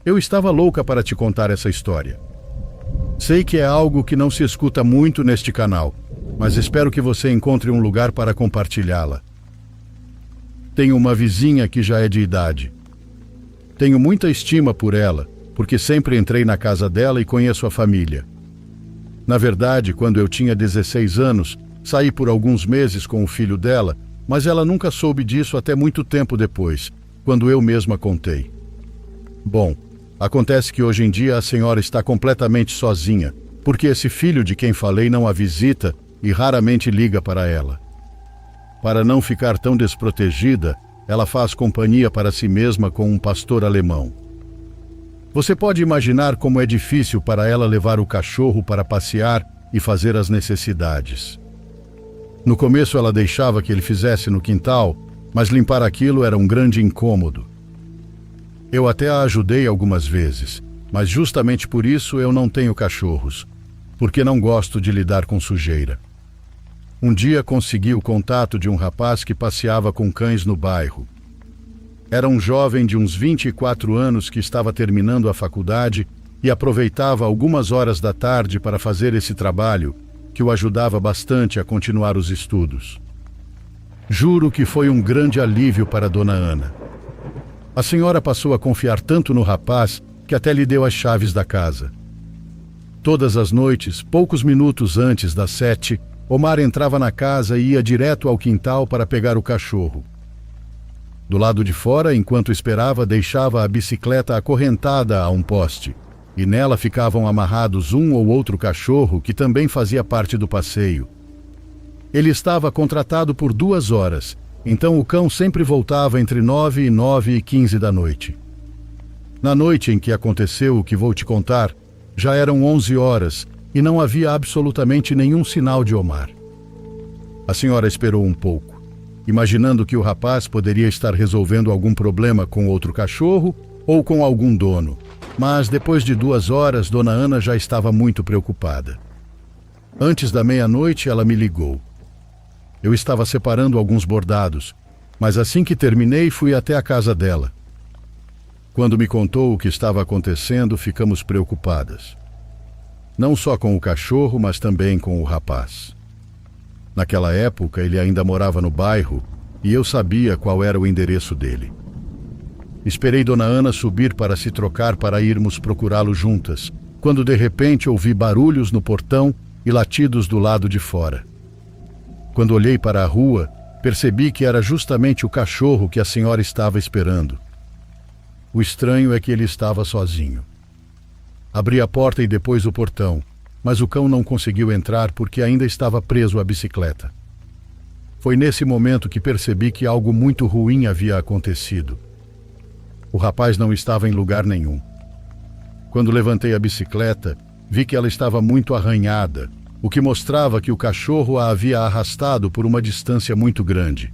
Eu estava louca para te contar essa história. Sei que é algo que não se escuta muito neste canal, mas espero que você encontre um lugar para compartilhá-la. Tenho uma vizinha que já é de idade. Tenho muita estima por ela, porque sempre entrei na casa dela e conheço a família. Na verdade, quando eu tinha 16 anos, saí por alguns meses com o filho dela, mas ela nunca soube disso até muito tempo depois, quando eu mesma contei. Bom, acontece que hoje em dia a senhora está completamente sozinha, porque esse filho de quem falei não a visita e raramente liga para ela. Para não ficar tão desprotegida, ela faz companhia para si mesma com um pastor alemão. Você pode imaginar como é difícil para ela levar o cachorro para passear e fazer as necessidades. No começo ela deixava que ele fizesse no quintal, mas limpar aquilo era um grande incômodo. Eu até a ajudei algumas vezes, mas justamente por isso eu não tenho cachorros, porque não gosto de lidar com sujeira. Um dia consegui o contato de um rapaz que passeava com cães no bairro. Era um jovem de uns 24 anos que estava terminando a faculdade e aproveitava algumas horas da tarde para fazer esse trabalho, que o ajudava bastante a continuar os estudos. Juro que foi um grande alívio para Dona Ana. A senhora passou a confiar tanto no rapaz que até lhe deu as chaves da casa. Todas as noites, poucos minutos antes das 7, Omar entrava na casa e ia direto ao quintal para pegar o cachorro. Do lado de fora, enquanto esperava, deixava a bicicleta acorrentada a um poste, e nela ficavam amarrados um ou outro cachorro que também fazia parte do passeio. Ele estava contratado por 2 horas, então o cão sempre voltava entre 9 e 9h15 da noite. Na noite em que aconteceu o que vou te contar, já eram 11 horas e não havia absolutamente nenhum sinal de Omar. A senhora esperou um pouco, imaginando que o rapaz poderia estar resolvendo algum problema com outro cachorro ou com algum dono, mas depois de 2 horas, Dona Ana já estava muito preocupada. Antes da meia-noite, ela me ligou. Eu estava separando alguns bordados, mas assim que terminei, fui até a casa dela. Quando me contou o que estava acontecendo, ficamos preocupadas. Não só com o cachorro, mas também com o rapaz. Naquela época, ele ainda morava no bairro e eu sabia qual era o endereço dele. Esperei Dona Ana subir para se trocar para irmos procurá-lo juntas, quando de repente ouvi barulhos no portão e latidos do lado de fora. Quando olhei para a rua, percebi que era justamente o cachorro que a senhora estava esperando. O estranho é que ele estava sozinho. Abri a porta e depois o portão, mas o cão não conseguiu entrar porque ainda estava preso à bicicleta. Foi nesse momento que percebi que algo muito ruim havia acontecido. O rapaz não estava em lugar nenhum. Quando levantei a bicicleta, vi que ela estava muito arranhada, o que mostrava que o cachorro a havia arrastado por uma distância muito grande.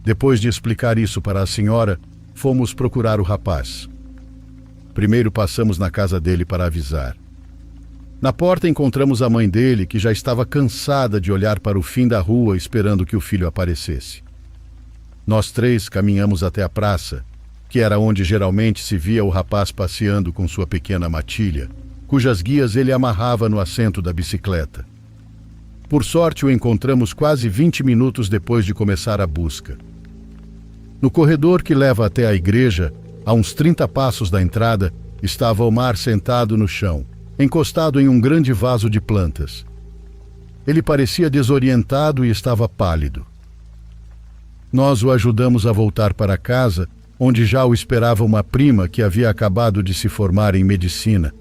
Depois de explicar isso para a senhora, fomos procurar o rapaz. Primeiro passamos na casa dele para avisar. Na porta encontramos a mãe dele, que já estava cansada de olhar para o fim da rua esperando que o filho aparecesse. Nós 3 caminhamos até a praça, que era onde geralmente se via o rapaz passeando com sua pequena matilha, cujas guias ele amarrava no assento da bicicleta. Por sorte, o encontramos quase 20 minutos depois de começar a busca. No corredor que leva até a igreja, a uns 30 passos da entrada, estava Omar sentado no chão, encostado em um grande vaso de plantas. Ele parecia desorientado e estava pálido. Nós o ajudamos a voltar para casa, onde já o esperava uma prima que havia acabado de se formar em medicina.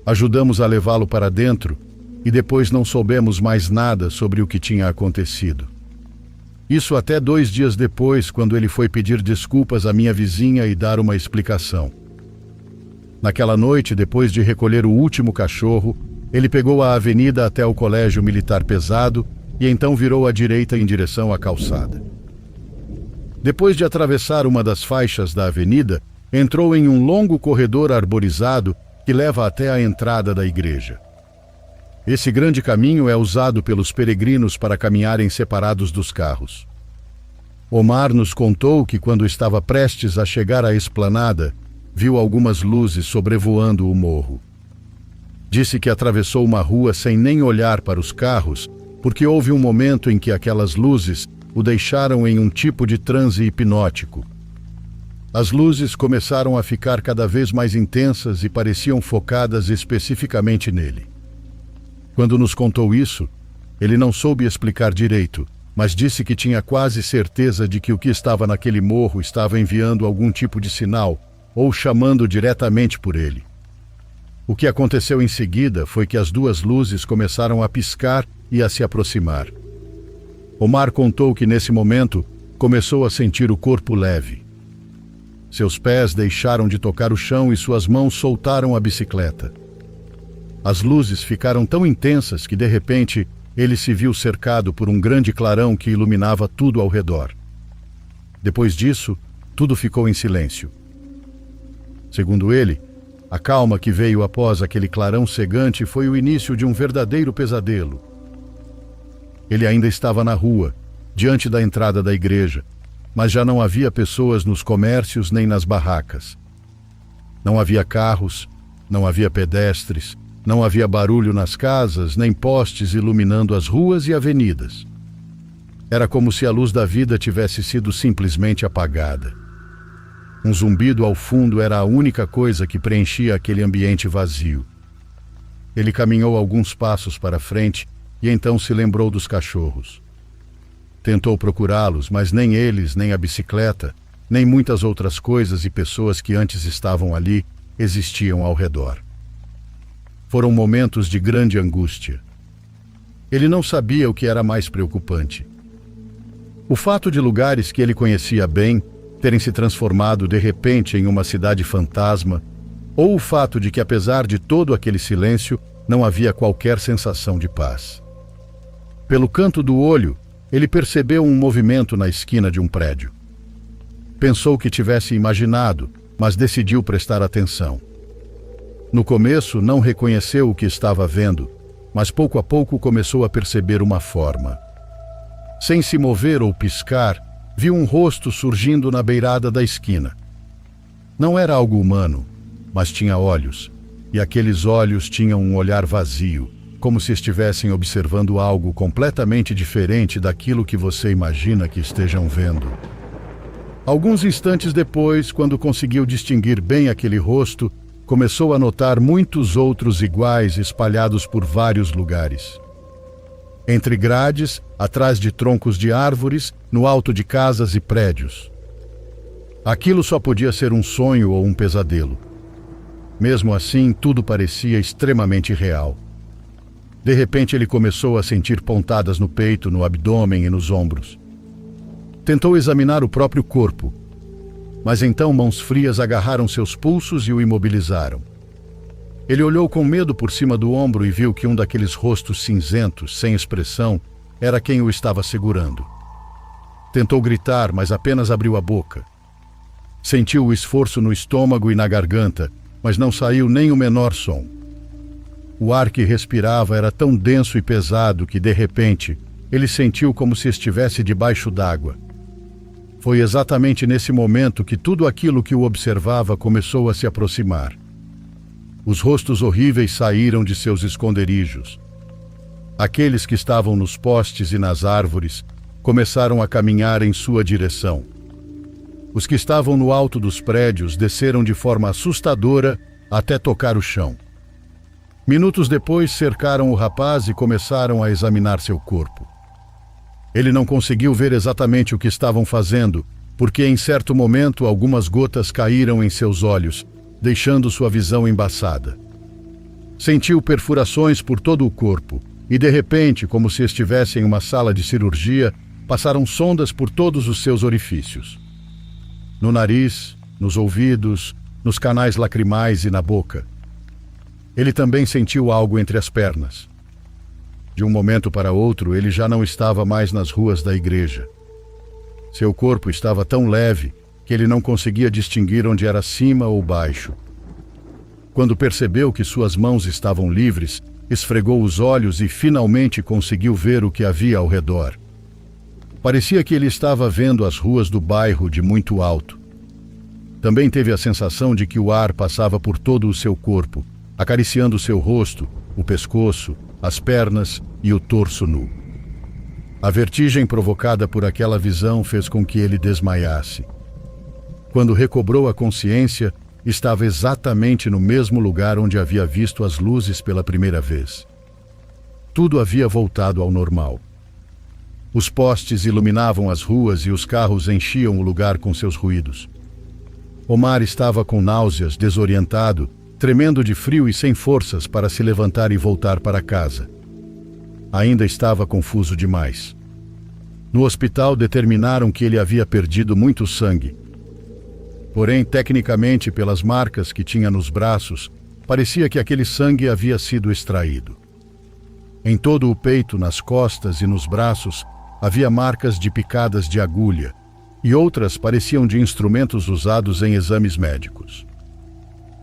Ajudamos a levá-lo para dentro e depois não soubemos mais nada sobre o que tinha acontecido. Isso até 2 dias depois, quando ele foi pedir desculpas à minha vizinha e dar uma explicação. Naquela noite, depois de recolher o último cachorro, ele pegou a avenida até o Colégio Militar Pesado e então virou à direita em direção à calçada. Depois de atravessar uma das faixas da avenida, entrou em um longo corredor arborizado que leva até a entrada da igreja. Esse grande caminho é usado pelos peregrinos para caminharem separados dos carros. Omar nos contou que quando estava prestes a chegar à esplanada, viu algumas luzes sobrevoando o morro. Disse que atravessou uma rua sem nem olhar para os carros, porque houve um momento em que aquelas luzes o deixaram em um tipo de transe hipnótico. As luzes começaram a ficar cada vez mais intensas e pareciam focadas especificamente nele. Quando nos contou isso, ele não soube explicar direito, mas disse que tinha quase certeza de que o que estava naquele morro estava enviando algum tipo de sinal ou chamando diretamente por ele. O que aconteceu em seguida foi que as duas luzes começaram a piscar e a se aproximar. Omar contou que nesse momento começou a sentir o corpo leve. Seus pés deixaram de tocar o chão e suas mãos soltaram a bicicleta. As luzes ficaram tão intensas que de repente ele se viu cercado por um grande clarão que iluminava tudo ao redor. Depois disso, tudo ficou em silêncio. Segundo ele, a calma que veio após aquele clarão cegante foi o início de um verdadeiro pesadelo. Ele ainda estava na rua, diante da entrada da igreja, mas já não havia pessoas nos comércios nem nas barracas. Não havia carros, não havia pedestres, não havia barulho nas casas, nem postes iluminando as ruas e avenidas. Era como se a luz da vida tivesse sido simplesmente apagada. Um zumbido ao fundo era a única coisa que preenchia aquele ambiente vazio. Ele caminhou alguns passos para frente e então se lembrou dos cachorros. Tentou procurá-los, mas nem eles, nem a bicicleta, nem muitas outras coisas e pessoas que antes estavam ali existiam ao redor. Foram momentos de grande angústia. Ele não sabia o que era mais preocupante. O fato de lugares que ele conhecia bem terem se transformado de repente em uma cidade fantasma, ou o fato de que, apesar de todo aquele silêncio, não havia qualquer sensação de paz. Pelo canto do olho, ele percebeu um movimento na esquina de um prédio. Pensou que tivesse imaginado, mas decidiu prestar atenção. No começo, não reconheceu o que estava vendo, mas pouco a pouco começou a perceber uma forma. Sem se mover ou piscar, viu um rosto surgindo na beirada da esquina. Não era algo humano, mas tinha olhos, e aqueles olhos tinham um olhar vazio, como se estivessem observando algo completamente diferente daquilo que você imagina que estejam vendo. Alguns instantes depois, quando conseguiu distinguir bem aquele rosto, começou a notar muitos outros iguais espalhados por vários lugares. Entre grades, atrás de troncos de árvores, no alto de casas e prédios. Aquilo só podia ser um sonho ou um pesadelo. Mesmo assim, tudo parecia extremamente real. De repente, ele começou a sentir pontadas no peito, no abdômen e nos ombros. Tentou examinar o próprio corpo, mas então mãos frias agarraram seus pulsos e o imobilizaram. Ele olhou com medo por cima do ombro e viu que um daqueles rostos cinzentos, sem expressão, era quem o estava segurando. Tentou gritar, mas apenas abriu a boca. Sentiu o esforço no estômago e na garganta, mas não saiu nem o menor som. O ar que respirava era tão denso e pesado que, de repente, ele sentiu como se estivesse debaixo d'água. Foi exatamente nesse momento que tudo aquilo que o observava começou a se aproximar. Os rostos horríveis saíram de seus esconderijos. Aqueles que estavam nos postes e nas árvores começaram a caminhar em sua direção. Os que estavam no alto dos prédios desceram de forma assustadora até tocar o chão. Minutos depois, cercaram o rapaz e começaram a examinar seu corpo. Ele não conseguiu ver exatamente o que estavam fazendo, porque em certo momento algumas gotas caíram em seus olhos, deixando sua visão embaçada. Sentiu perfurações por todo o corpo e, de repente, como se estivesse em uma sala de cirurgia, passaram sondas por todos os seus orifícios. No nariz, nos ouvidos, nos canais lacrimais e na boca. Ele também sentiu algo entre as pernas. De um momento para outro, ele já não estava mais nas ruas da igreja. Seu corpo estava tão leve que ele não conseguia distinguir onde era cima ou baixo. Quando percebeu que suas mãos estavam livres, esfregou os olhos e finalmente conseguiu ver o que havia ao redor. Parecia que ele estava vendo as ruas do bairro de muito alto. Também teve a sensação de que o ar passava por todo o seu corpo, acariciando seu rosto, o pescoço, as pernas e o torso nu. A vertigem provocada por aquela visão fez com que ele desmaiasse. Quando recobrou a consciência, estava exatamente no mesmo lugar onde havia visto as luzes pela primeira vez. Tudo havia voltado ao normal. Os postes iluminavam as ruas e os carros enchiam o lugar com seus ruídos. Omar estava com náuseas, desorientado, tremendo de frio e sem forças para se levantar e voltar para casa. Ainda estava confuso demais. No hospital determinaram que ele havia perdido muito sangue. Porém, tecnicamente, pelas marcas que tinha nos braços, parecia que aquele sangue havia sido extraído. Em todo o peito, nas costas e nos braços, havia marcas de picadas de agulha, e outras pareciam de instrumentos usados em exames médicos.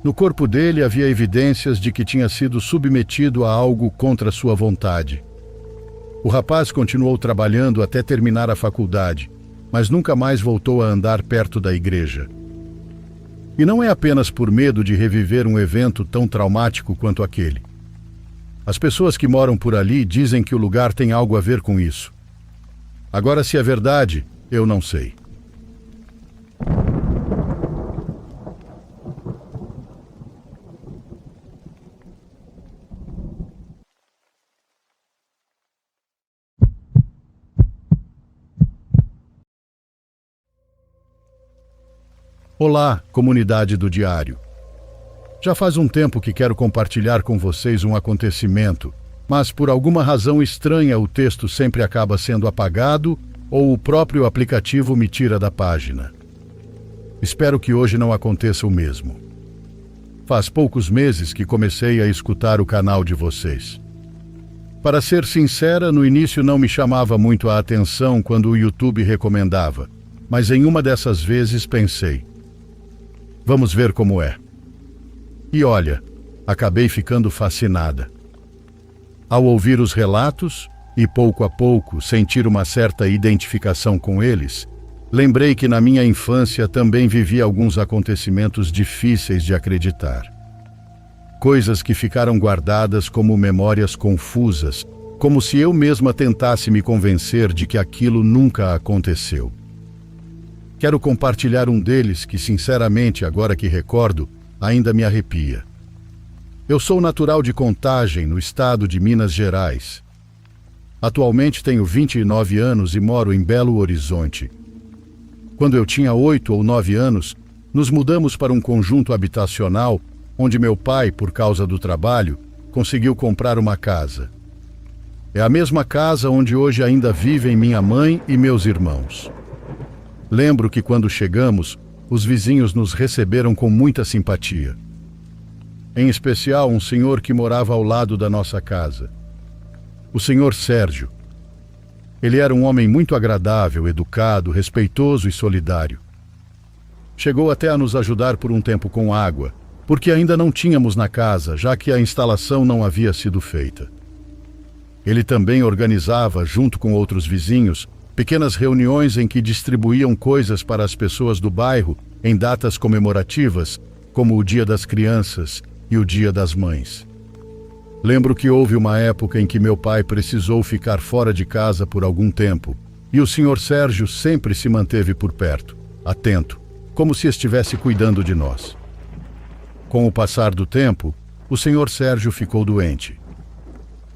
No corpo dele havia evidências de que tinha sido submetido a algo contra sua vontade. O rapaz continuou trabalhando até terminar a faculdade, mas nunca mais voltou a andar perto da igreja. E não é apenas por medo de reviver um evento tão traumático quanto aquele. As pessoas que moram por ali dizem que o lugar tem algo a ver com isso. Agora, se é verdade, eu não sei. Olá, comunidade do Diário. Já faz um tempo que quero compartilhar com vocês um acontecimento, mas por alguma razão estranha o texto sempre acaba sendo apagado ou o próprio aplicativo me tira da página. Espero que hoje não aconteça o mesmo. Faz poucos meses que comecei a escutar o canal de vocês. Para ser sincera, no início não me chamava muito a atenção quando o YouTube recomendava, mas em uma dessas vezes pensei: vamos ver como é. E olha, acabei ficando fascinada. Ao ouvir os relatos, e pouco a pouco sentir uma certa identificação com eles, lembrei que na minha infância também vivi alguns acontecimentos difíceis de acreditar. Coisas que ficaram guardadas como memórias confusas, como se eu mesma tentasse me convencer de que aquilo nunca aconteceu. Quero compartilhar um deles que, sinceramente, agora que recordo, ainda me arrepia. Eu sou natural de Contagem, no estado de Minas Gerais. Atualmente tenho 29 anos e moro em Belo Horizonte. Quando eu tinha 8 ou 9 anos, nos mudamos para um conjunto habitacional onde meu pai, por causa do trabalho, conseguiu comprar uma casa. É a mesma casa onde hoje ainda vivem minha mãe e meus irmãos. Lembro que quando chegamos, os vizinhos nos receberam com muita simpatia. Em especial um senhor que morava ao lado da nossa casa. O senhor Sérgio. Ele era um homem muito agradável, educado, respeitoso e solidário. Chegou até a nos ajudar por um tempo com água, porque ainda não tínhamos na casa, já que a instalação não havia sido feita. Ele também organizava, junto com outros vizinhos, pequenas reuniões em que distribuíam coisas para as pessoas do bairro em datas comemorativas, como o Dia das Crianças e o Dia das Mães. Lembro que houve uma época em que meu pai precisou ficar fora de casa por algum tempo, e o Sr. Sérgio sempre se manteve por perto, atento, como se estivesse cuidando de nós. Com o passar do tempo, o Sr. Sérgio ficou doente.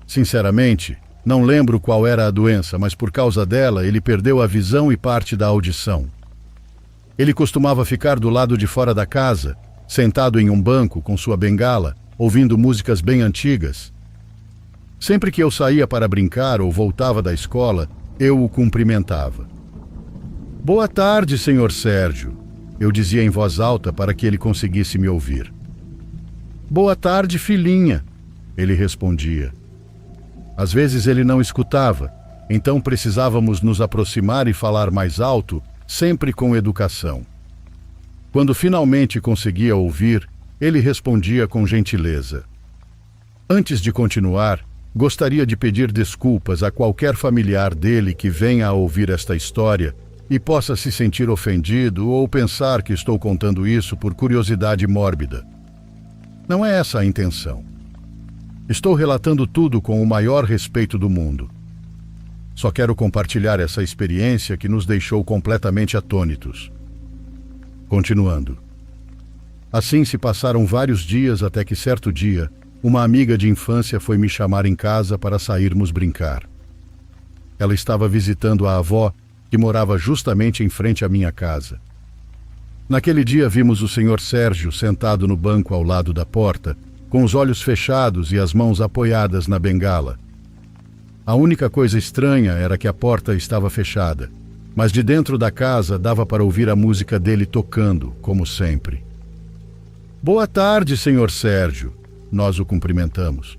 Sinceramente, não lembro qual era a doença, mas por causa dela ele perdeu a visão e parte da audição. Ele costumava ficar do lado de fora da casa, sentado em um banco com sua bengala, ouvindo músicas bem antigas. Sempre que eu saía para brincar ou voltava da escola, eu o cumprimentava. "Boa tarde, Sr. Sérgio", eu dizia em voz alta para que ele conseguisse me ouvir. "Boa tarde, filhinha", ele respondia. Às vezes ele não escutava, então precisávamos nos aproximar e falar mais alto, sempre com educação. Quando finalmente conseguia ouvir, ele respondia com gentileza. Antes de continuar, gostaria de pedir desculpas a qualquer familiar dele que venha a ouvir esta história, e possa se sentir ofendido ou pensar que estou contando isso por curiosidade mórbida. Não é essa a intenção. Estou relatando tudo com o maior respeito do mundo. Só quero compartilhar essa experiência que nos deixou completamente atônitos. Continuando. Assim se passaram vários dias até que certo dia, uma amiga de infância foi me chamar em casa para sairmos brincar. Ela estava visitando a avó, que morava justamente em frente à minha casa. Naquele dia vimos o Sr. Sérgio sentado no banco ao lado da porta, com os olhos fechados e as mãos apoiadas na bengala. A única coisa estranha era que a porta estava fechada, mas de dentro da casa dava para ouvir a música dele tocando, como sempre. "Boa tarde, Sr. Sérgio", nós o cumprimentamos.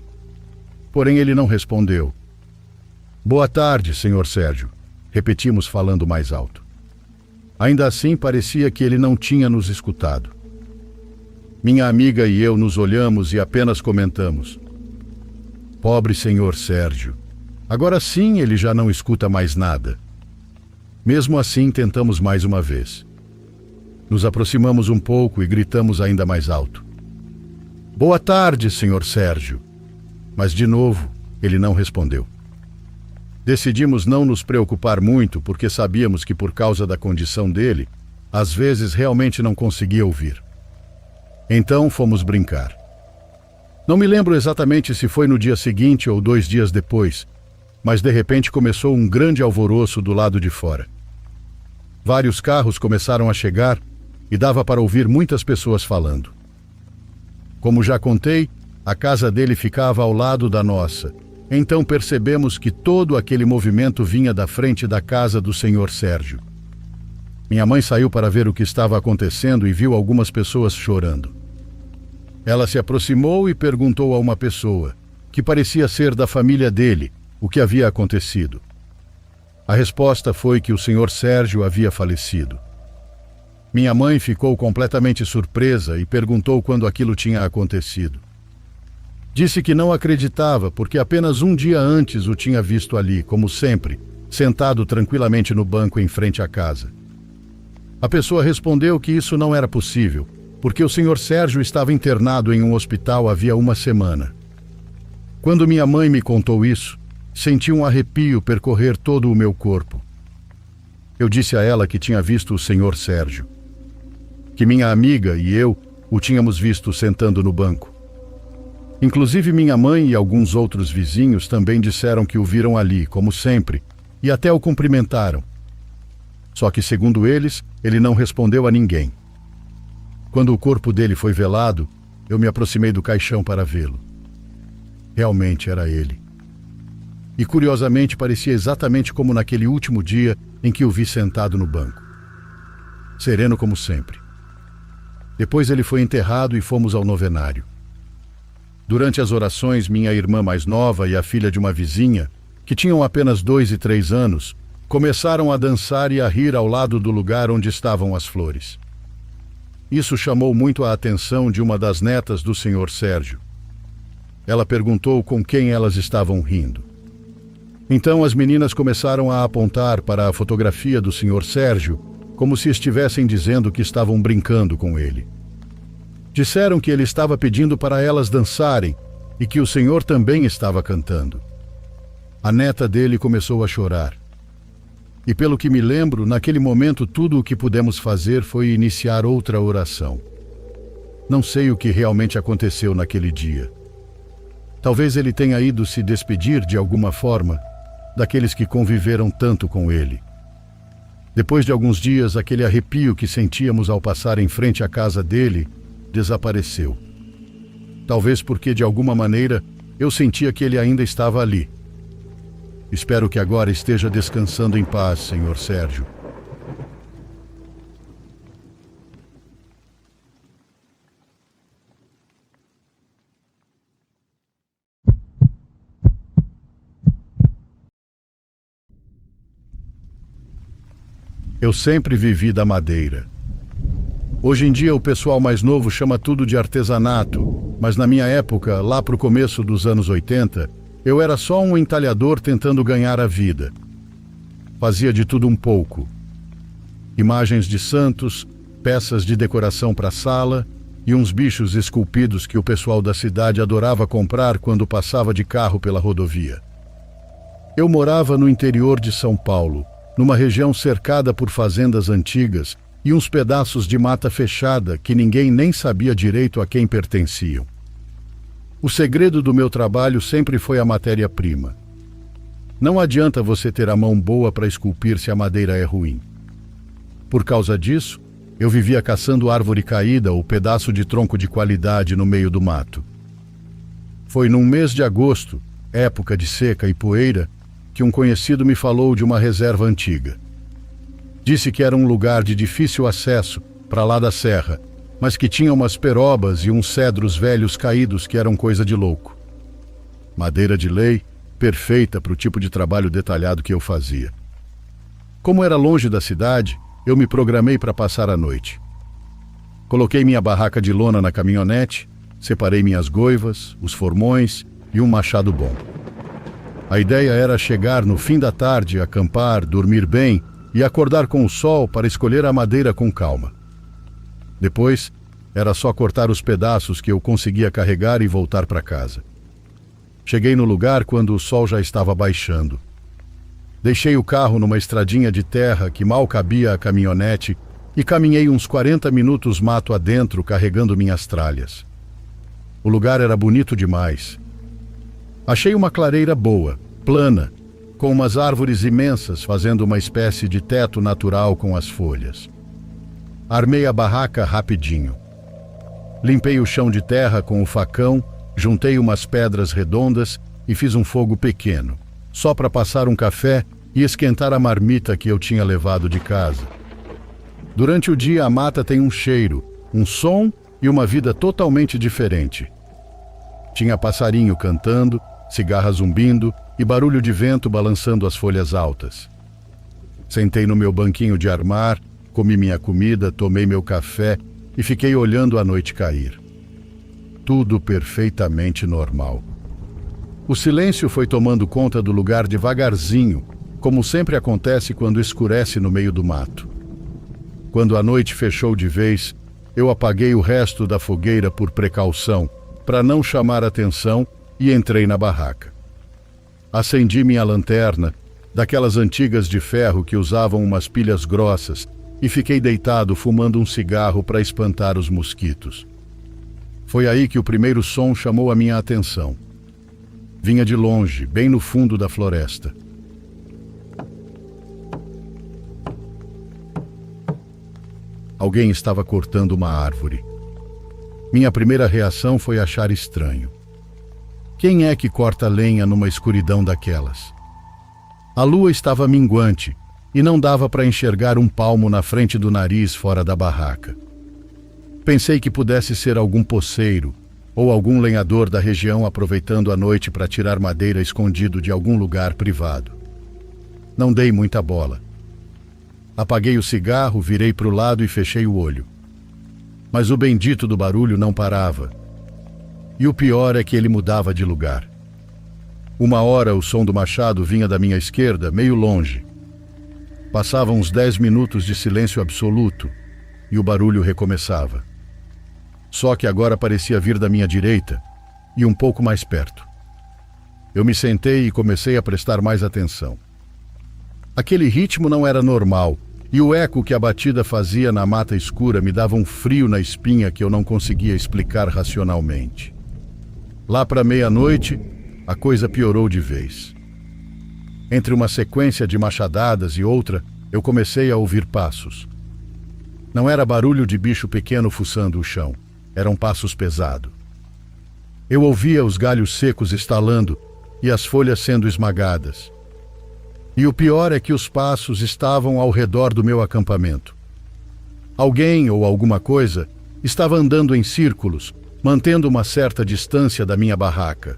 Porém ele não respondeu. "Boa tarde, Sr. Sérgio", repetimos falando mais alto. Ainda assim parecia que ele não tinha nos escutado. Minha amiga e eu nos olhamos e apenas comentamos: "Pobre Sr. Sérgio, agora sim ele já não escuta mais nada." Mesmo assim tentamos mais uma vez. Nos aproximamos um pouco e gritamos ainda mais alto: "Boa tarde, Sr. Sérgio." Mas de novo ele não respondeu. Decidimos não nos preocupar muito porque sabíamos que por causa da condição dele, às vezes realmente não conseguia ouvir. Então fomos brincar. Não me lembro exatamente se foi no dia seguinte ou 2 dias depois, mas de repente começou um grande alvoroço do lado de fora. Vários carros começaram a chegar e dava para ouvir muitas pessoas falando. Como já contei, a casa dele ficava ao lado da nossa. Então percebemos que todo aquele movimento vinha da frente da casa do Sr. Sérgio. Minha mãe saiu para ver o que estava acontecendo e viu algumas pessoas chorando. Ela se aproximou e perguntou a uma pessoa, que parecia ser da família dele, o que havia acontecido. A resposta foi que o Sr. Sérgio havia falecido. Minha mãe ficou completamente surpresa e perguntou quando aquilo tinha acontecido. Disse que não acreditava porque apenas um dia antes o tinha visto ali, como sempre, sentado tranquilamente no banco em frente à casa. A pessoa respondeu que isso não era possível, porque o Sr. Sérgio estava internado em um hospital havia uma semana. Quando minha mãe me contou isso, senti um arrepio percorrer todo o meu corpo. Eu disse a ela que tinha visto o Sr. Sérgio, que minha amiga e eu o tínhamos visto sentando no banco. Inclusive minha mãe e alguns outros vizinhos também disseram que o viram ali, como sempre, e até o cumprimentaram. Só que, segundo eles, ele não respondeu a ninguém. Quando o corpo dele foi velado, eu me aproximei do caixão para vê-lo. Realmente era ele. E curiosamente parecia exatamente como naquele último dia em que o vi sentado no banco. Sereno como sempre. Depois ele foi enterrado e fomos ao novenário. Durante as orações, minha irmã mais nova e a filha de uma vizinha, que tinham apenas 2 e 3 anos, começaram a dançar e a rir ao lado do lugar onde estavam as flores. Isso chamou muito a atenção de uma das netas do Sr. Sérgio. Ela perguntou com quem elas estavam rindo. Então as meninas começaram a apontar para a fotografia do Sr. Sérgio, como se estivessem dizendo que estavam brincando com ele. Disseram que ele estava pedindo para elas dançarem e que o Senhor também estava cantando. A neta dele começou a chorar. E pelo que me lembro, naquele momento tudo o que pudemos fazer foi iniciar outra oração. Não sei o que realmente aconteceu naquele dia. Talvez ele tenha ido se despedir de alguma forma daqueles que conviveram tanto com ele. Depois de alguns dias, aquele arrepio que sentíamos ao passar em frente à casa dele desapareceu. Talvez porque, de alguma maneira, eu sentia que ele ainda estava ali. Espero que agora esteja descansando em paz, Sr. Sérgio. Eu sempre vivi da madeira. Hoje em dia o pessoal mais novo chama tudo de artesanato, mas na minha época, lá pro começo dos anos 80, eu era só um entalhador tentando ganhar a vida. Fazia de tudo um pouco. imagens de santos, peças de decoração para a sala e uns bichos esculpidos que o pessoal da cidade adorava comprar quando passava de carro pela rodovia. Eu morava no interior de São Paulo, numa região cercada por fazendas antigas e uns pedaços de mata fechada que ninguém nem sabia direito a quem pertenciam. O segredo do meu trabalho sempre foi a matéria-prima. Não adianta você ter a mão boa para esculpir se a madeira é ruim. Por causa disso, eu vivia caçando árvore caída ou pedaço de tronco de qualidade no meio do mato. Foi num mês de agosto, época de seca e poeira, que um conhecido me falou de uma reserva antiga. Disse que era um lugar de difícil acesso, para lá da serra, mas que tinha umas perobas e uns cedros velhos caídos que eram coisa de louco. Madeira de lei, perfeita para o tipo de trabalho detalhado que eu fazia. Como era longe da cidade, eu me programei para passar a noite. Coloquei minha barraca de lona na caminhonete, separei minhas goivas, os formões e um machado bom. A ideia era chegar no fim da tarde, acampar, dormir bem e acordar com o sol para escolher a madeira com calma. Depois, era só cortar os pedaços que eu conseguia carregar e voltar para casa. Cheguei no lugar quando o sol já estava baixando. Deixei o carro numa estradinha de terra que mal cabia a caminhonete e caminhei uns 40 minutos mato adentro carregando minhas tralhas. O lugar era bonito demais. Achei uma clareira boa, plana, com umas árvores imensas fazendo uma espécie de teto natural com as folhas. Armei a barraca rapidinho. Limpei o chão de terra com o facão, juntei umas pedras redondas e fiz um fogo pequeno, só para passar um café e esquentar a marmita que eu tinha levado de casa. Durante o dia a mata tem um cheiro, um som e uma vida totalmente diferente. Tinha passarinho cantando, cigarra zumbindo e barulho de vento balançando as folhas altas. Sentei no meu banquinho de armar, comi minha comida, tomei meu café e fiquei olhando a noite cair. Tudo perfeitamente normal. O silêncio foi tomando conta do lugar devagarzinho, como sempre acontece quando escurece no meio do mato. Quando a noite fechou de vez, eu apaguei o resto da fogueira por precaução, para não chamar atenção, e entrei na barraca. Acendi minha lanterna, daquelas antigas de ferro que usavam umas pilhas grossas, e fiquei deitado fumando um cigarro para espantar os mosquitos. Foi aí que o primeiro som chamou a minha atenção. Vinha de longe, bem no fundo da floresta. Alguém estava cortando uma árvore. Minha primeira reação foi achar estranho. Quem é que corta lenha numa escuridão daquelas? A lua estava minguante e não dava para enxergar um palmo na frente do nariz fora da barraca. Pensei que pudesse ser algum poceiro ou algum lenhador da região aproveitando a noite para tirar madeira escondido de algum lugar privado. Não dei muita bola. Apaguei o cigarro, virei para o lado e fechei o olho. Mas o bendito do barulho não parava. E o pior é que ele mudava de lugar. Uma hora o som do machado vinha da minha esquerda, meio longe. Passavam uns 10 minutos de silêncio absoluto e o barulho recomeçava. Só que agora parecia vir da minha direita e um pouco mais perto. Eu me sentei e comecei a prestar mais atenção. Aquele ritmo não era normal e o eco que a batida fazia na mata escura me dava um frio na espinha que eu não conseguia explicar racionalmente. Lá para meia-noite, a coisa piorou de vez. Entre uma sequência de machadadas e outra, eu comecei a ouvir passos. Não era barulho de bicho pequeno fuçando o chão, eram passos pesados. Eu ouvia os galhos secos estalando e as folhas sendo esmagadas. E o pior é que os passos estavam ao redor do meu acampamento. Alguém ou alguma coisa estava andando em círculos, mantendo uma certa distância da minha barraca.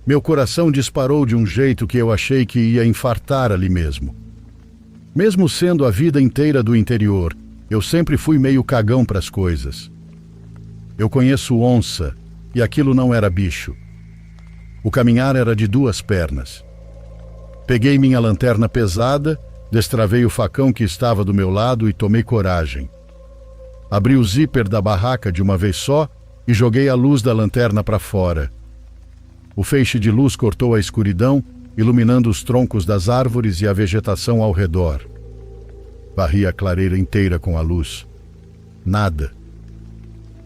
Meu coração disparou de um jeito que eu achei que ia infartar ali mesmo. Mesmo sendo a vida inteira do interior, eu sempre fui meio cagão para as coisas. Eu conheço onça, e aquilo não era bicho. O caminhar era de 2 pernas. Peguei minha lanterna pesada Destravei o facão que estava do meu lado e tomei coragem. Abri o zíper da barraca de uma vez só e joguei a luz da lanterna para fora. O feixe de luz cortou a escuridão, iluminando os troncos das árvores e a vegetação ao redor. Varri a clareira inteira com a luz. Nada.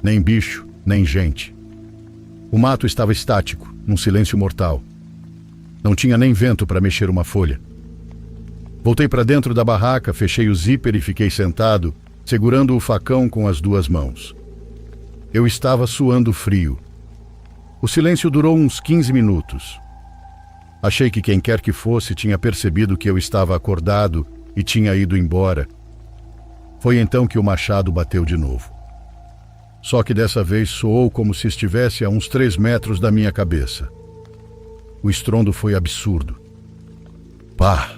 Nem bicho, nem gente. O mato estava estático, num silêncio mortal. Não tinha nem vento para mexer uma folha. Voltei para dentro da barraca, fechei o zíper e fiquei sentado, segurando o facão com as duas mãos. Eu estava suando frio. O silêncio durou uns 15 minutos. Achei que quem quer que fosse tinha percebido que eu estava acordado e tinha ido embora. Foi então que o machado bateu de novo. Só que dessa vez soou como se estivesse a uns 3 metros da minha cabeça. O estrondo foi absurdo. Pá!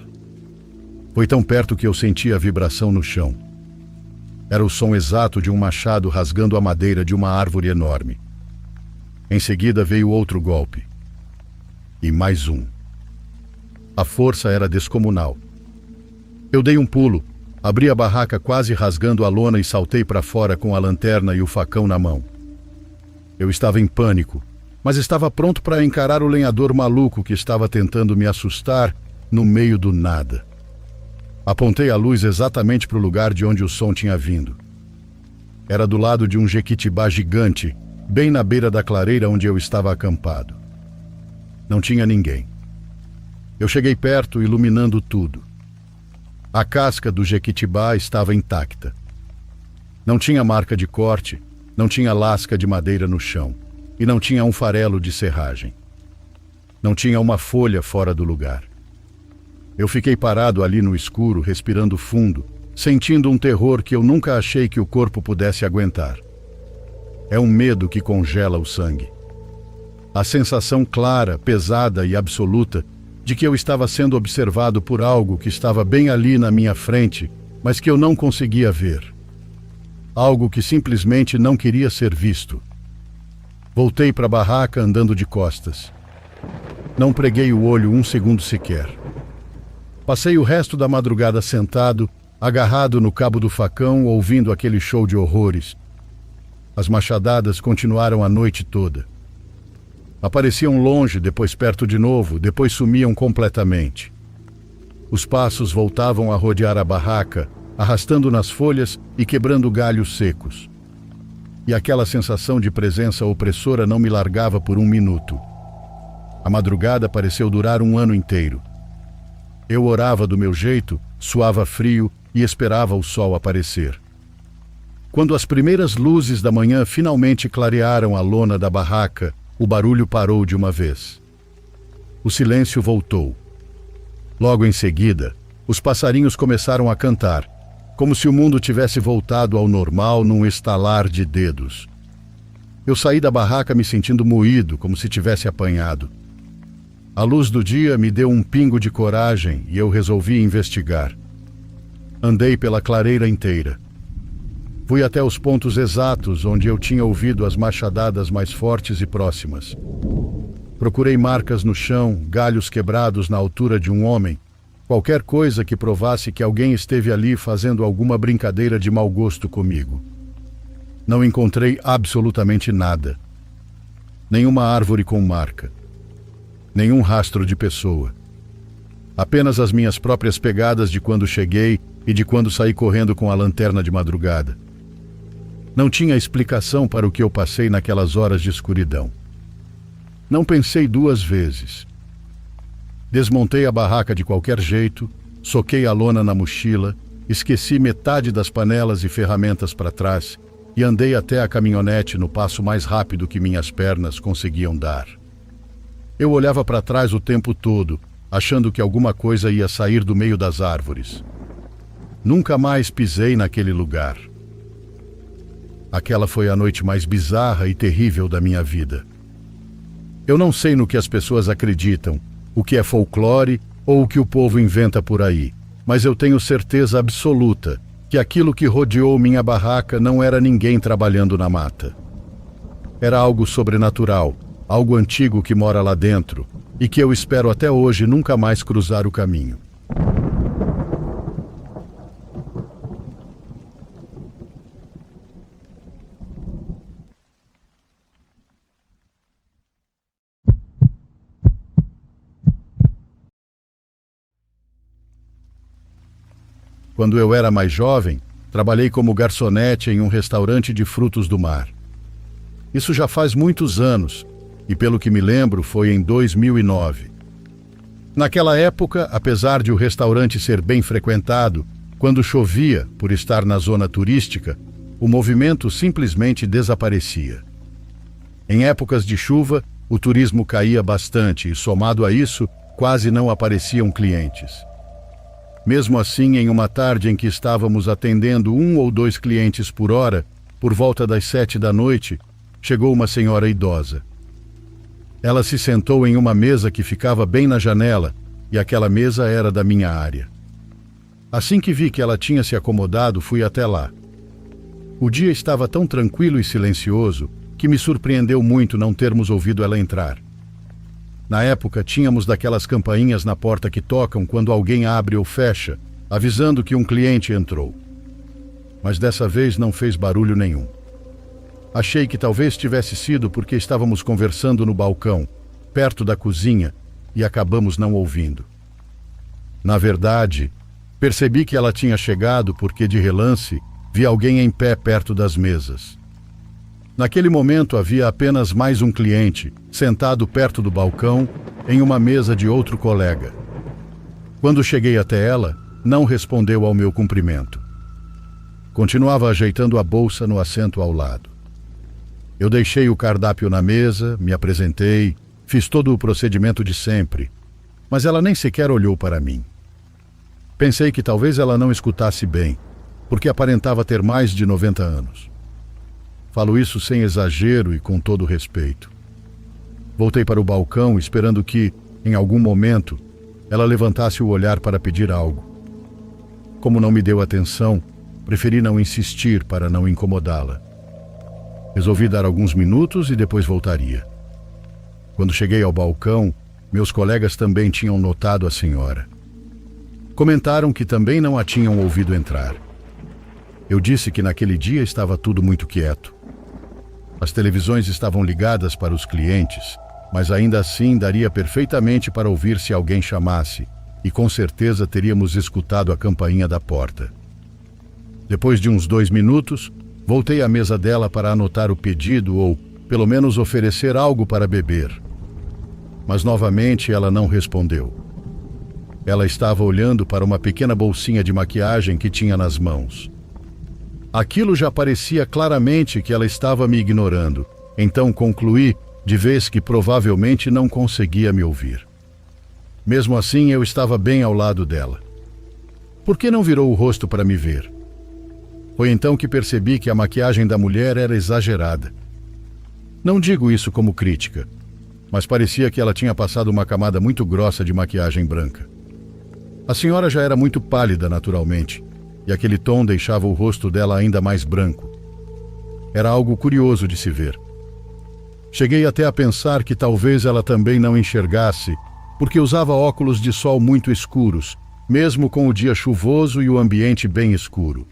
Foi tão perto que eu senti a vibração no chão. Era o som exato de um machado rasgando a madeira de uma árvore enorme. Em seguida veio outro golpe. E mais um. A força era descomunal. Eu dei um pulo, abri a barraca quase rasgando a lona e saltei para fora com a lanterna e o facão na mão. Eu estava em pânico, mas estava pronto para encarar o lenhador maluco que estava tentando me assustar no meio do nada. Apontei a luz exatamente para o lugar de onde o som tinha vindo. Era do lado de um jequitibá gigante, bem na beira da clareira onde eu estava acampado. Não tinha ninguém. Eu cheguei perto, iluminando tudo. A casca do jequitibá estava intacta. Não tinha marca de corte, não tinha lasca de madeira no chão e não tinha um farelo de serragem. Não tinha uma folha fora do lugar. Eu fiquei parado ali no escuro, respirando fundo, sentindo um terror que eu nunca achei que o corpo pudesse aguentar. É um medo que congela o sangue. A sensação clara, pesada e absoluta de que eu estava sendo observado por algo que estava bem ali na minha frente, mas que eu não conseguia ver. Algo que simplesmente não queria ser visto. Voltei para a barraca andando de costas. Não preguei o olho um segundo sequer. Passei o resto da madrugada sentado, agarrado no cabo do facão, ouvindo aquele show de horrores. As machadadas continuaram a noite toda. Apareciam longe, depois perto de novo, depois sumiam completamente. Os passos voltavam a rodear a barraca, arrastando nas folhas e quebrando galhos secos. E aquela sensação de presença opressora não me largava por um minuto. A madrugada pareceu durar um ano inteiro. Eu orava do meu jeito, suava frio e esperava o sol aparecer. Quando as primeiras luzes da manhã finalmente clarearam a lona da barraca, o barulho parou de uma vez. O silêncio voltou. Logo em seguida, os passarinhos começaram a cantar, como se o mundo tivesse voltado ao normal num estalar de dedos. Eu saí da barraca me sentindo moído, como se tivesse apanhado. A luz do dia me deu um pingo de coragem e eu resolvi investigar. Andei pela clareira inteira. Fui até os pontos exatos onde eu tinha ouvido as machadadas mais fortes e próximas. Procurei marcas no chão, galhos quebrados na altura de um homem, qualquer coisa que provasse que alguém esteve ali fazendo alguma brincadeira de mau gosto comigo. Não encontrei absolutamente nada. Nenhuma árvore com marca. Nenhum rastro de pessoa. Apenas as minhas próprias pegadas de quando cheguei e de quando saí correndo com a lanterna de madrugada. Não tinha explicação para o que eu passei naquelas horas de escuridão. Não pensei 2 vezes. Desmontei a barraca de qualquer jeito, soquei a lona na mochila, esqueci metade das panelas e ferramentas para trás e andei até a caminhonete no passo mais rápido que minhas pernas conseguiam dar. Eu olhava para trás o tempo todo, achando que alguma coisa ia sair do meio das árvores. Nunca mais pisei naquele lugar. Aquela foi a noite mais bizarra e terrível da minha vida. Eu não sei no que as pessoas acreditam, o que é folclore ou o que o povo inventa por aí, mas eu tenho certeza absoluta que aquilo que rodeou minha barraca não era ninguém trabalhando na mata. Era algo sobrenatural, algo antigo que mora lá dentro e que eu espero até hoje nunca mais cruzar o caminho. quando eu era mais jovem, trabalhei como garçonete em um restaurante de frutos do mar. Isso já faz muitos anos, e pelo que me lembro foi em 2009. Naquela época, apesar de o restaurante ser bem frequentado, quando chovia, por estar na zona turística, o movimento simplesmente desaparecia. Em épocas de chuva, o turismo caía bastante e, somado a isso, quase não apareciam clientes. Mesmo assim, em uma tarde em que estávamos atendendo 1 ou 2 clientes por hora, por volta das 7 da noite, chegou uma senhora idosa. Ela se sentou em uma mesa que ficava bem na janela, e aquela mesa era da minha área. Assim que vi que ela tinha se acomodado, fui até lá. O dia estava tão tranquilo e silencioso que me surpreendeu muito não termos ouvido ela entrar. Na época, tínhamos daquelas campainhas na porta que tocam quando alguém abre ou fecha, avisando que um cliente entrou. Mas dessa vez não fez barulho nenhum. Achei que talvez tivesse sido porque estávamos conversando no balcão, perto da cozinha, e acabamos não ouvindo. Na verdade, percebi que ela tinha chegado porque, de relance, vi alguém em pé perto das mesas. Naquele momento havia apenas mais um cliente, sentado perto do balcão, em uma mesa de outro colega. Quando cheguei até ela, não respondeu ao meu cumprimento. Continuava ajeitando a bolsa no assento ao lado. Eu deixei o cardápio na mesa, me apresentei, fiz todo o procedimento de sempre, mas ela nem sequer olhou para mim. Pensei que talvez ela não escutasse bem, porque aparentava ter mais de 90 anos. Falo isso sem exagero e com todo respeito. Voltei para o balcão esperando que, em algum momento, ela levantasse o olhar para pedir algo. Como não me deu atenção, preferi não insistir para não incomodá-la. Resolvi dar alguns minutos e depois voltaria. Quando cheguei ao balcão, meus colegas também tinham notado a senhora. Comentaram que também não a tinham ouvido entrar. Eu disse que naquele dia estava tudo muito quieto. As televisões estavam ligadas para os clientes, mas ainda assim daria perfeitamente para ouvir se alguém chamasse, e com certeza teríamos escutado a campainha da porta. Depois de uns 2 minutos, voltei à mesa dela para anotar o pedido ou, pelo menos, oferecer algo para beber. Mas novamente ela não respondeu. Ela estava olhando para uma pequena bolsinha de maquiagem que tinha nas mãos. Aquilo já parecia claramente que ela estava me ignorando, então concluí, de vez que provavelmente não conseguia me ouvir. Mesmo assim, eu estava bem ao lado dela. Por que não virou o rosto para me ver? Foi então que percebi que a maquiagem da mulher era exagerada. Não digo isso como crítica, mas parecia que ela tinha passado uma camada muito grossa de maquiagem branca. A senhora já era muito pálida naturalmente, e aquele tom deixava o rosto dela ainda mais branco. Era algo curioso de se ver. Cheguei até a pensar que talvez ela também não enxergasse, porque usava óculos de sol muito escuros, mesmo com o dia chuvoso e o ambiente bem escuro.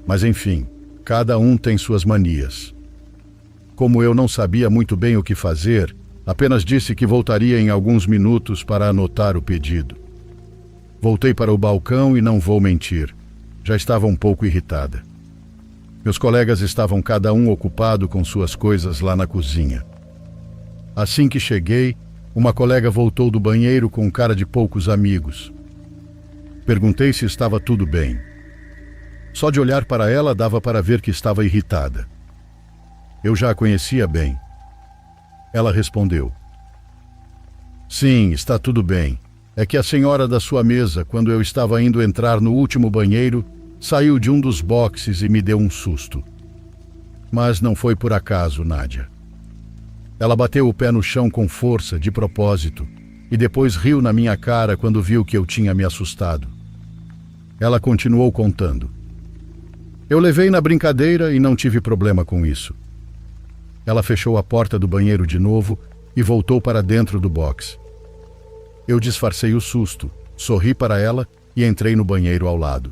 Mas enfim, cada um tem suas manias. Como eu não sabia muito bem o que fazer, apenas disse que voltaria em alguns minutos para anotar o pedido. Voltei para o balcão e não vou mentir. Já estava um pouco irritada. Meus colegas estavam cada um ocupado com suas coisas lá na cozinha. Assim que cheguei, uma colega voltou do banheiro com cara de poucos amigos. Perguntei se estava tudo bem. Só de olhar para ela dava para ver que estava irritada. Eu já a conhecia bem. Ela respondeu: "Sim, está tudo bem. É que a senhora da sua mesa, quando eu estava indo entrar no último banheiro, saiu de um dos boxes e me deu um susto. Mas não foi por acaso, Nádia. Ela bateu o pé no chão com força, de propósito, e depois riu na minha cara quando viu que eu tinha me assustado." Ela continuou contando: "Eu levei na brincadeira e não tive problema com isso." Ela fechou a porta do banheiro de novo e voltou para dentro do box. Eu disfarcei o susto, sorri para ela e entrei no banheiro ao lado.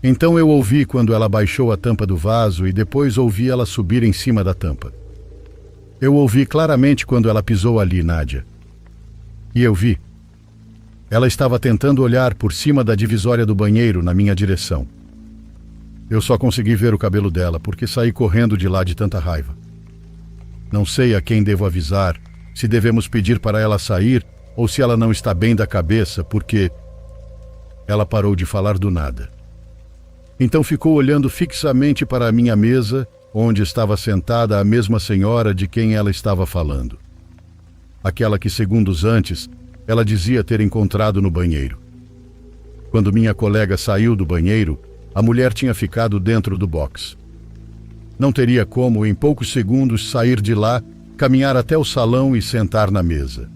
Então eu ouvi quando ela baixou a tampa do vaso e depois ouvi ela subir em cima da tampa. Eu ouvi claramente quando ela pisou ali, Nádia. E eu vi. Ela estava tentando olhar por cima da divisória do banheiro na minha direção. Eu só consegui ver o cabelo dela porque saí correndo de lá de tanta raiva. Não sei a quem devo avisar, se devemos pedir para ela sair ou se ela não está bem da cabeça, porque... Ela parou de falar do nada. Então ficou olhando fixamente para a minha mesa, onde estava sentada a mesma senhora de quem ela estava falando. Aquela que segundos antes ela dizia ter encontrado no banheiro. Quando minha colega saiu do banheiro, a mulher tinha ficado dentro do box. Não teria como, em poucos segundos, sair de lá, caminhar até o salão e sentar na mesa.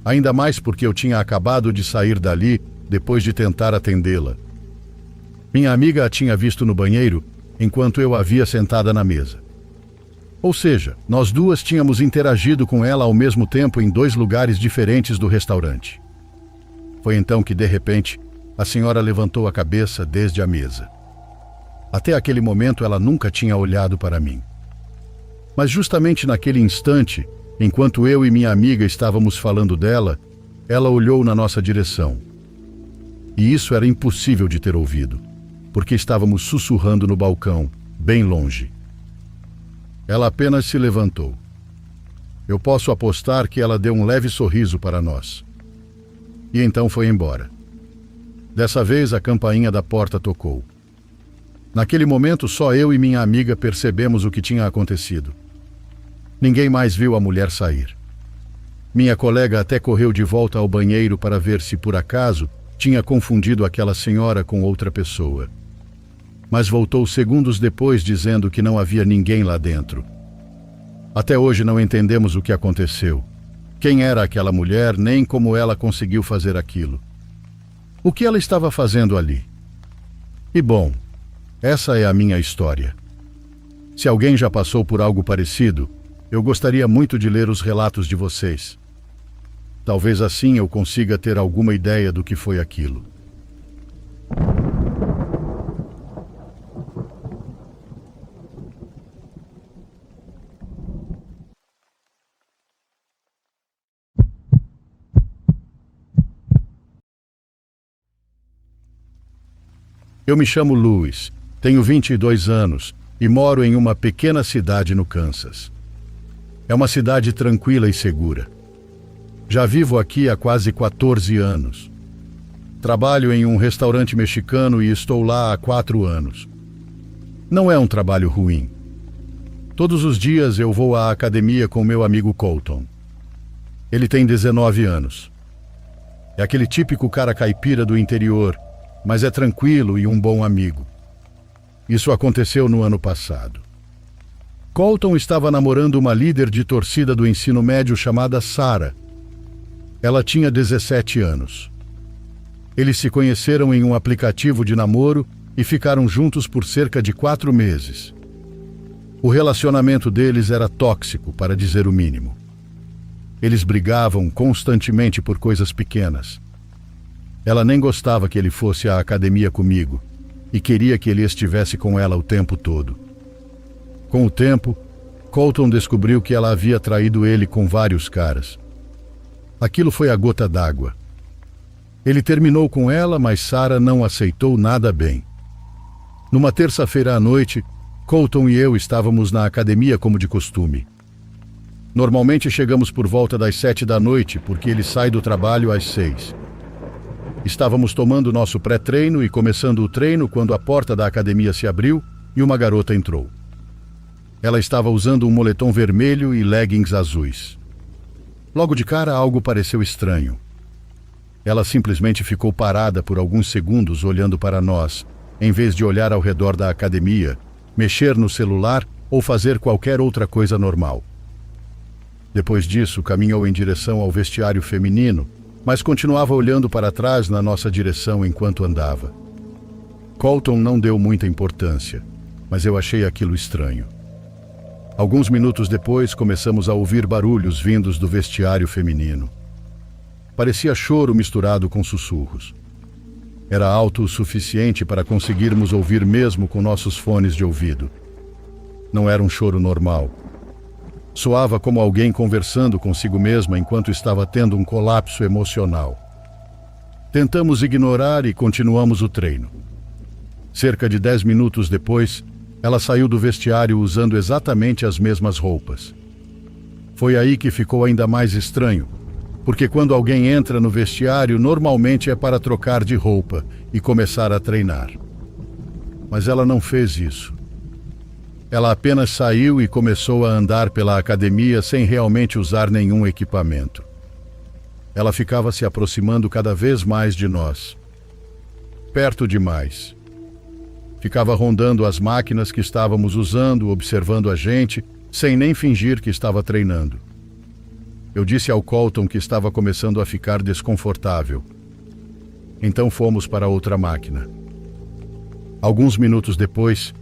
Ainda mais porque eu tinha acabado de sair dali depois de tentar atendê-la. Minha amiga a tinha visto no banheiro enquanto eu a via sentada na mesa. Ou seja, nós duas tínhamos interagido com ela ao mesmo tempo em 2 lugares diferentes do restaurante. Foi então que, de repente, a senhora levantou a cabeça desde a mesa. Até aquele momento ela nunca tinha olhado para mim. Mas justamente naquele instante, enquanto eu e minha amiga estávamos falando dela, ela olhou na nossa direção. E isso era impossível de ter ouvido, porque estávamos sussurrando no balcão, bem longe. Ela apenas se levantou. Eu posso apostar que ela deu um leve sorriso para nós. E então foi embora. Dessa vez a campainha da porta tocou. Naquele momento só eu e minha amiga percebemos o que tinha acontecido. Ninguém mais viu a mulher sair. Minha colega até correu de volta ao banheiro para ver se por acaso tinha confundido aquela senhora com outra pessoa. Mas voltou segundos depois dizendo que não havia ninguém lá dentro. Até hoje não entendemos o que aconteceu. Quem era aquela mulher, nem como ela conseguiu fazer aquilo. O que ela estava fazendo ali? E bom, essa é a minha história. Se alguém já passou por algo parecido, eu gostaria muito de ler os relatos de vocês. Talvez assim eu consiga ter alguma ideia do que foi aquilo. Eu me chamo Louis, tenho 22 anos e moro em uma pequena cidade no Kansas. É uma cidade tranquila e segura. Já vivo aqui há quase 14 anos. Trabalho em um restaurante mexicano e estou lá há 4 anos. Não é um trabalho ruim. Todos os dias eu vou à academia com meu amigo Colton. Ele tem 19 anos. É aquele típico cara caipira do interior, mas é tranquilo e um bom amigo. Isso aconteceu no ano passado. Colton estava namorando uma líder de torcida do ensino médio chamada Sarah. Ela tinha 17 anos. Eles se conheceram em um aplicativo de namoro e ficaram juntos por cerca de 4 meses. O relacionamento deles era tóxico, para dizer o mínimo. Eles brigavam constantemente por coisas pequenas. Ela nem gostava que ele fosse à academia comigo e queria que ele estivesse com ela o tempo todo. Com o tempo, Colton descobriu que ela havia traído ele com vários caras. Aquilo foi a gota d'água. Ele terminou com ela, mas Sarah não aceitou nada bem. Numa terça-feira à noite, Colton e eu estávamos na academia como de costume. Normalmente chegamos por volta das 7 da noite, porque ele sai do trabalho às 6. Estávamos tomando nosso pré-treino e começando o treino quando a porta da academia se abriu e uma garota entrou. Ela estava usando um moletom vermelho e leggings azuis. Logo de cara, algo pareceu estranho. Ela simplesmente ficou parada por alguns segundos olhando para nós, em vez de olhar ao redor da academia, mexer no celular ou fazer qualquer outra coisa normal. Depois disso, caminhou em direção ao vestiário feminino, mas continuava olhando para trás na nossa direção enquanto andava. Colton não deu muita importância, mas eu achei aquilo estranho. Alguns minutos depois, começamos a ouvir barulhos vindos do vestiário feminino. Parecia choro misturado com sussurros. Era alto o suficiente para conseguirmos ouvir mesmo com nossos fones de ouvido. Não era um choro normal. Soava como alguém conversando consigo mesma enquanto estava tendo um colapso emocional. Tentamos ignorar e continuamos o treino. Cerca de 10 minutos depois, ela saiu do vestiário usando exatamente as mesmas roupas. Foi aí que ficou ainda mais estranho, porque quando alguém entra no vestiário, normalmente é para trocar de roupa e começar a treinar. Mas ela não fez isso. Ela apenas saiu e começou a andar pela academia sem realmente usar nenhum equipamento. Ela ficava se aproximando cada vez mais de nós. Perto demais. Ficava rondando as máquinas que estávamos usando, observando a gente, sem nem fingir que estava treinando. Eu disse ao Colton que estava começando a ficar desconfortável. Então fomos para outra máquina. Alguns minutos depois,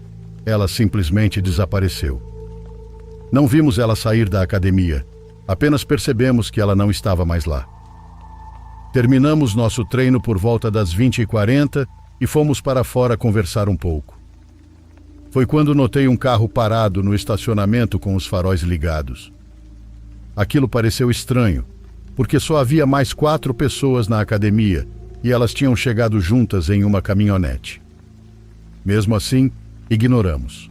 ela simplesmente desapareceu. Não vimos ela sair da academia, apenas percebemos que ela não estava mais lá. Terminamos nosso treino por volta das 20h40 e fomos para fora conversar um pouco. Foi quando notei um carro parado no estacionamento com os faróis ligados. Aquilo pareceu estranho, porque só havia mais 4 pessoas na academia e elas tinham chegado juntas em uma caminhonete. Mesmo assim, ignoramos.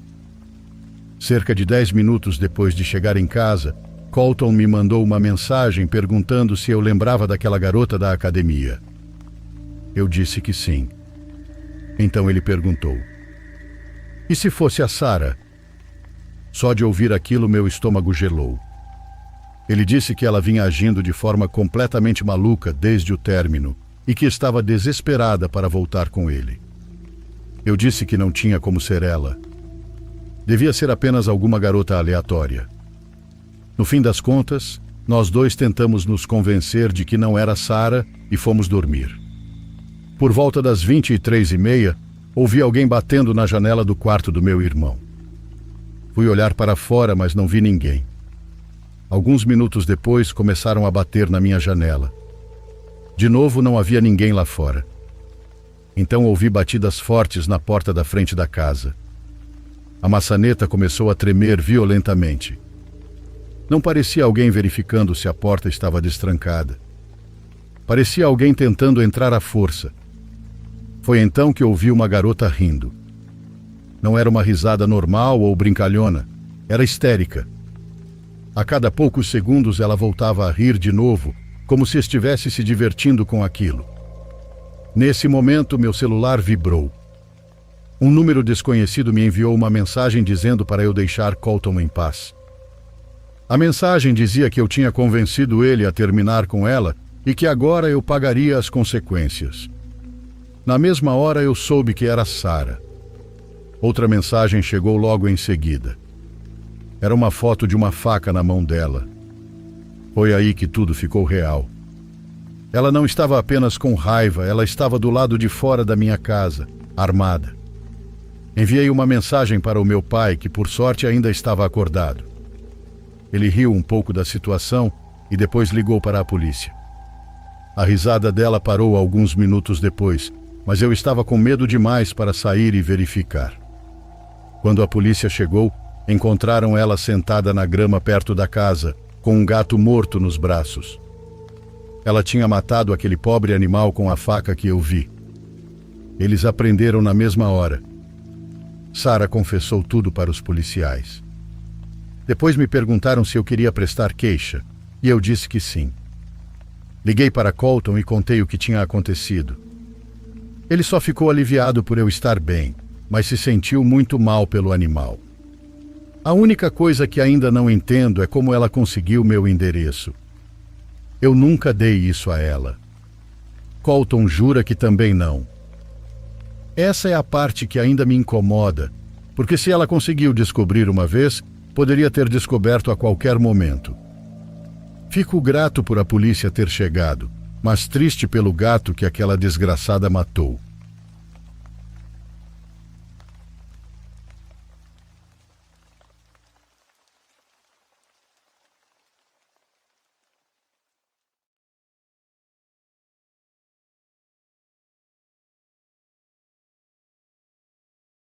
Cerca de 10 minutos depois de chegar em casa, Colton me mandou uma mensagem perguntando se eu lembrava daquela garota da academia. Eu disse que sim. Então ele perguntou: "E se fosse a Sarah?" Só de ouvir aquilo, meu estômago gelou. Ele disse que ela vinha agindo de forma completamente maluca desde o término e que estava desesperada para voltar com ele. Eu disse que não tinha como ser ela. Devia ser apenas alguma garota aleatória. No fim das contas, nós dois tentamos nos convencer de que não era Sarah e fomos dormir. Por volta das 23h30, ouvi alguém batendo na janela do quarto do meu irmão. Fui olhar para fora, mas não vi ninguém. Alguns minutos depois, começaram a bater na minha janela. De novo, não havia ninguém lá fora. Então ouvi batidas fortes na porta da frente da casa. A maçaneta começou a tremer violentamente. Não parecia alguém verificando se a porta estava destrancada. Parecia alguém tentando entrar à força. Foi então que ouvi uma garota rindo. Não era uma risada normal ou brincalhona, era histérica. A cada poucos segundos ela voltava a rir de novo, como se estivesse se divertindo com aquilo. Nesse momento, meu celular vibrou. Um número desconhecido me enviou uma mensagem dizendo para eu deixar Colton em paz. A mensagem dizia que eu tinha convencido ele a terminar com ela e que agora eu pagaria as consequências. Na mesma hora eu soube que era Sarah. Outra mensagem chegou logo em seguida. Era uma foto de uma faca na mão dela. Foi aí que tudo ficou real. Ela não estava apenas com raiva, ela estava do lado de fora da minha casa, armada. Enviei uma mensagem para o meu pai, que por sorte ainda estava acordado. Ele riu um pouco da situação e depois ligou para a polícia. A risada dela parou alguns minutos depois, mas eu estava com medo demais para sair e verificar. Quando a polícia chegou, encontraram ela sentada na grama perto da casa, com um gato morto nos braços. Ela tinha matado aquele pobre animal com a faca que eu vi. Eles a prenderam na mesma hora. Sarah confessou tudo para os policiais. Depois me perguntaram se eu queria prestar queixa, e eu disse que sim. Liguei para Colton e contei o que tinha acontecido. Ele só ficou aliviado por eu estar bem, mas se sentiu muito mal pelo animal. A única coisa que ainda não entendo é como ela conseguiu meu endereço. Eu nunca dei isso a ela. Colton jura que também não. Essa é a parte que ainda me incomoda, porque se ela conseguiu descobrir uma vez, poderia ter descoberto a qualquer momento. Fico grato por a polícia ter chegado, mas triste pelo gato que aquela desgraçada matou.